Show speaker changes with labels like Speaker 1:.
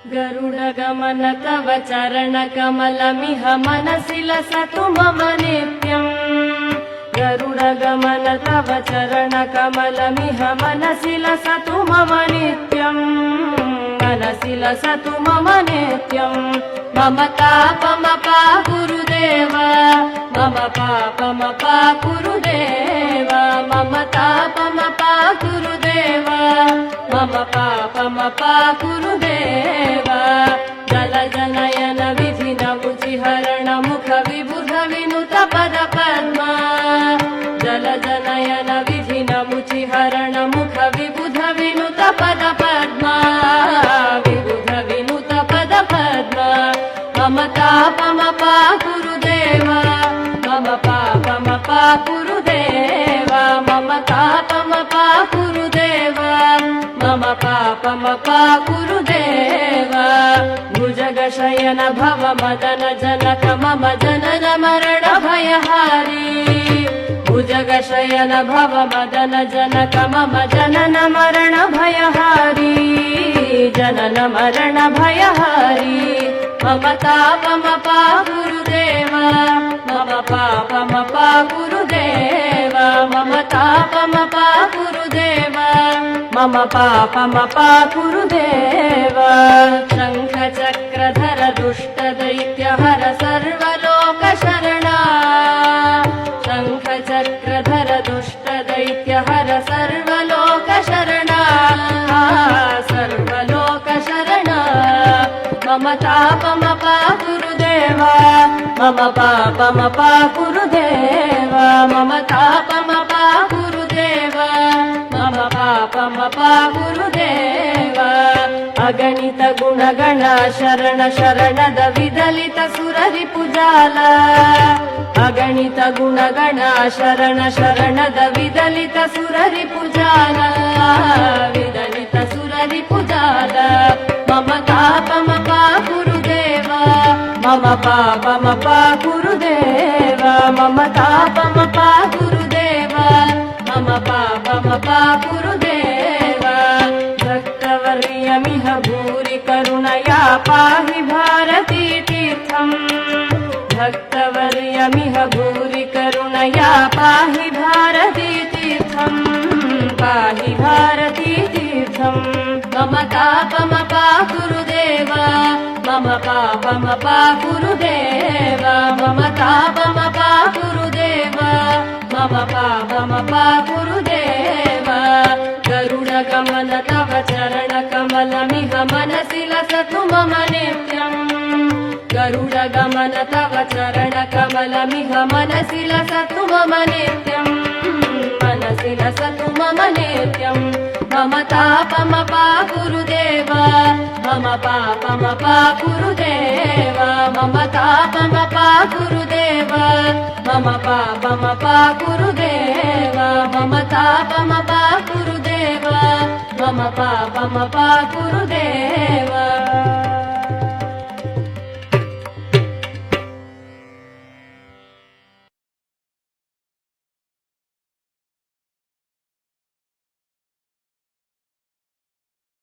Speaker 1: गरुडगमन तव चरणकमलमिह मनसि लसतु मम नित्यम्। गरुडगमन तव चरणकमलमिह मनसि लसतु मम नित्यम्। मनसि लसतु मम नित्यम्। मम तापमपा गुरुदेव, मम पापमपा गुरुदेव, मम तापमपा गुरुदेव, मम पापमपा गुरुदेव। जलजनयन विधिन मुचिहरण मुख विबुध विनुत पद पद्मा। जलजनयन विधिन मुचिहरण मुख विबुध विनुत पद पद्मा। विबुध विनुत पद पद्मा। मम तापमपा गुरुदेव, मम पापमपा गुरुदेव, मम तापमपा गुरुदेव, मम पापमपा गुरुदेव। भुजगशयन भव मदन जनक मम जनन मरण भयहारी। भुजगशयन भव मदन जनक मम जनन मरण भयहारी। जनन मरण भयहारी। मम तापमपा गुरुदेव, मम पापमपा गुरुदेव, मम तापमपा गुरुदेव, मम पापमपा गुरुदेव। शङ्ख चक्रधर दुष्ट दैत्यहर सर्वलोकशरणा। शङ्ख चक्रधर दुष्ट दैत्यहर सर्वलोकशरणा। सर्वलोकशरणा। मम तापमपा गुरुदेव, मम पापमपा गुरुदेव, मम तापमपा गुरुदेव, मम पापमपा गुरुदेव। अगणित गुणगण शरण शरणद विदलित सुररिपुजाल। अगणित गुणगण शरण शरणद विदलित सुररिपुजाल। विदलित सुररिपुजाल। मम तापमपा गुरुदेव, मम पापमपा गुरुदेव, मम तापमपा गुरुदेव, मम पापमपा गुरुदेव। भक्तवर्यमिह भूरि करुणया पाहि भारती तीर्थम्। भक्तवर्यमिह भूरि करुणया पाहि भारती तीर्थम्। पाहि भारती तीर्थम्। मम तापमपा गुरुदेव, मम पापमपा गुरुदेव, मम तापमपा गुरुदेव, मम पापमपा गुरुदेव। गरुडगमन तव चरणकमलमिह मनसि लसतु मम नित्यम्। गरुडगमन तव चरणकमलमिह मनसि लसतु मम नित्यम्। मनसि लसतु मम नित्यम्। मम तापमपा गुरुदेव, मम पापमपा गुरुदेव, मम तापमपा गुरुदेव, मम पापमपा गुरुदेव, मम तापमपा गुरुदेव, मम पापमपा गुरुदेव।